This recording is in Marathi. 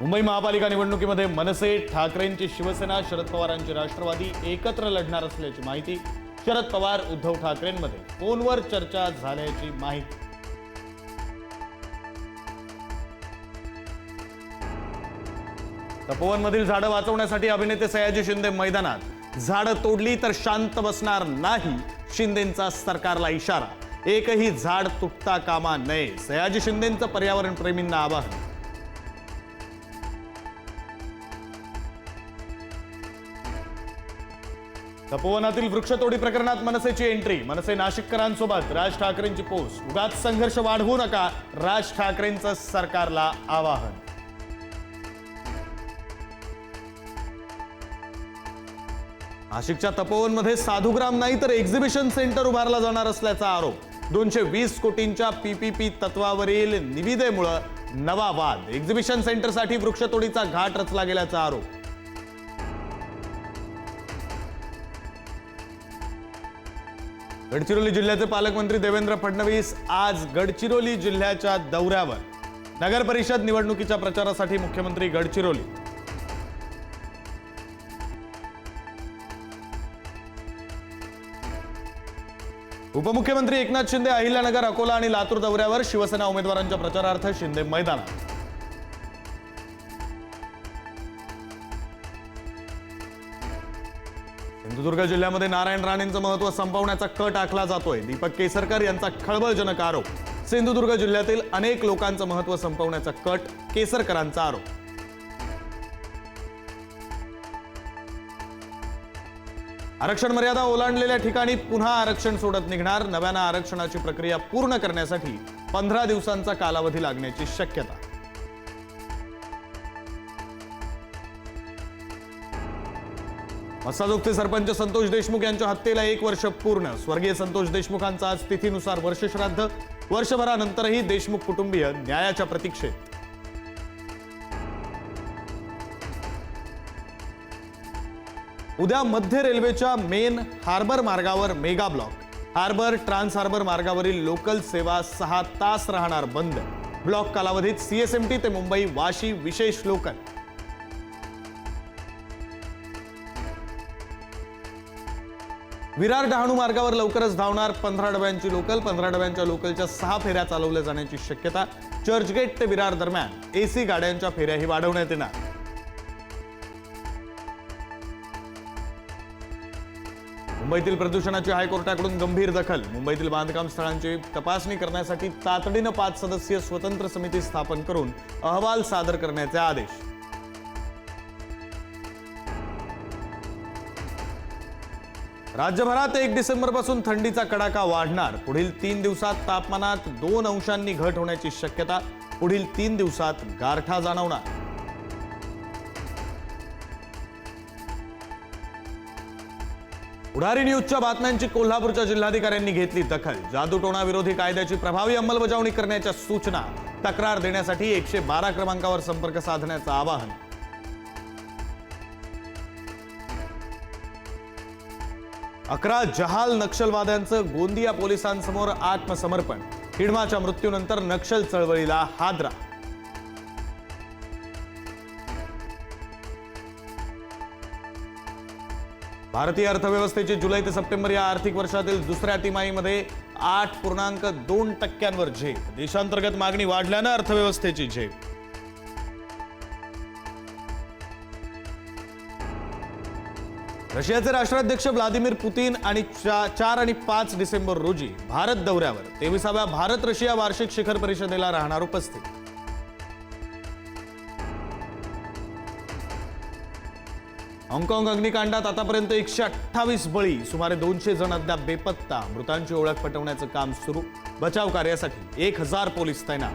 मुंबई महापालिका निवडणुकीमध्ये मनसे, ठाकरेंची शिवसेना, शरद पवारांची राष्ट्रवादी एकत्र लढणार असल्याची माहिती. शरद पवार उद्धव ठाकरेंमध्ये फोनवर चर्चा झाल्याची माहिती. तपोवनमधील झाडं वाचवण्यासाठी अभिनेते सयाजी शिंदे मैदानात. झाडं तोडली तर शांत बसणार नाही, शिंदेंचा सरकारला इशारा. एकही झाड तुटता कामा नये, सयाजी शिंदेंचं पर्यावरण प्रेमींना आवाहन. तपोवनातील वृक्षतोडी प्रकरणात मनसेची एंट्री. मनसे नाशिककरांसोबत राज ठाकरेंची पोस्ट. उगाच संघर्ष वाढवू नका, राज ठाकरेंचं सरकारला आवाहन. नाशिकच्या तपोवनमध्ये साधुग्राम नाही तर एक्झिबिशन सेंटर उभारला जाणार असल्याचा आरोप. 220 कोटींच्या पीपीपी तत्वावरील निविदेमुळे नवा वाद. एक्झिबिशन सेंटरसाठी वृक्षतोडीचा घाट रचला गेल्याचा आरोप. गडचिरोली जिल्ह्याचे पालकमंत्री देवेंद्र फडणवीस आज गडचिरोली जिल्ह्याच्या दौऱ्यावर. नगर परिषद निवडणुकीच्या प्रचारासाठी मुख्यमंत्री गडचिरोली. उपमुख्यमंत्री एकनाथ शिंदे अहिल्यानगर, अकोला आणि लातूर दौऱ्यावर. शिवसेना उमेदवारांच्या प्रचारार्थ शिंदे मैदानात. सिंधुदुर्ग जिल्ह्यामध्ये नारायण राणेंचं महत्त्व संपवण्याचा कट आखला जातोय. दीपक केसरकर यांचा खळबळजनक आरोप. सिंधुदुर्ग जिल्ह्यातील अनेक लोकांचं महत्त्व संपवण्याचा कट, केसरकरांचा आरोप. आरक्षण मर्यादा ओलांडलेल्या ठिकाणी पुन्हा आरक्षण सोडत निघणार. नव्यानं आरक्षणाची प्रक्रिया पूर्ण करण्यासाठी 15 दिवसांचा कालावधी लागण्याची शक्यता. मस्साजोगचे सरपंच संतोष देशमुख यांच्या हत्येला 1 वर्ष पूर्ण. स्वर्गीय संतोष देशमुखांचा आज तिथीनुसार वर्षश्राद्ध. वर्षभरानंतरही देशमुख कुटुंबीय न्यायाच्या प्रतीक्षेत. उद्या मध्य रेल्वेच्या मेन हार्बर मार्गावर mega block. Harbour trans harbour मार्गावरील लोकल सेवा 6 तास राहणार बंद. ब्लॉक कालावधीत सीएसएमटी ते मुंबई वाशी विशेष लोकल. विरार डहाणू मार्गावर लवकरच धावणार 15 डब्यांची लोकल. 15 डब्यांच्या लोकलच्या 6 फेऱ्या चालवल्या जाण्याची शक्यता. चर्चगेट ते विरार दरम्यान एसी गाड्यांच्या फेऱ्याही वाढवण्यात येणार. मुंबईतील प्रदूषणाची हायकोर्टाकडून गंभीर दखल. मुंबईतील बांधकाम स्थळांची तपासणी करण्यासाठी तातडीनं 5 सदस्यीय स्वतंत्र समिती स्थापन करून अहवाल सादर करण्याचे आदेश. राज्यभरात 1 डिसेंबरपासून थंडीचा कडाका वाढणार. पुढील 3 दिवसात तापमानात 2 अंशांनी घट होण्याची शक्यता. पुढील 3 दिवसात गारठा जाणवणार. उडारी न्यूजच्या बातम्यांची कोल्हापूरच्या जिल्हाधिकाऱ्यांनी घेतली दखल. जादूटोणा विरोधी कायद्याची प्रभावी अंमलबजावणी करण्याच्या सूचना. तक्रार देण्यासाठी 112 क्रमांकावर संपर्क साधण्याचं आवाहन. अकरा जहाल नक्षलवाद्यांचं गोंदिया पोलिसांसमोर आत्मसमर्पण. हिडमाच्या मृत्यूनंतर नक्षल चळवळीला हादरा. भारतीय अर्थव्यवस्थेची जुलै ते सप्टेंबर या आर्थिक वर्षातील दुसऱ्या तिमाहीमध्ये 8.2% झेप. देशांतर्गत मागणी वाढल्यानं अर्थव्यवस्थेची झेप. रशियाचे राष्ट्राध्यक्ष व्लादिमीर पुतीन आणि 4 आणि 5 डिसेंबर रोजी भारत दौऱ्यावर. 23व्या भारत रशिया वार्षिक शिखर परिषदेला राहणार उपस्थित. हाँगकाँग अग्निकांडात आतापर्यंत 128 बळी. सुमारे 200 जण अद्याप बेपत्ता. मृतांची ओळख पटवण्याचं काम सुरू. बचाव कार्यासाठी 1000 पोलीस तैनात.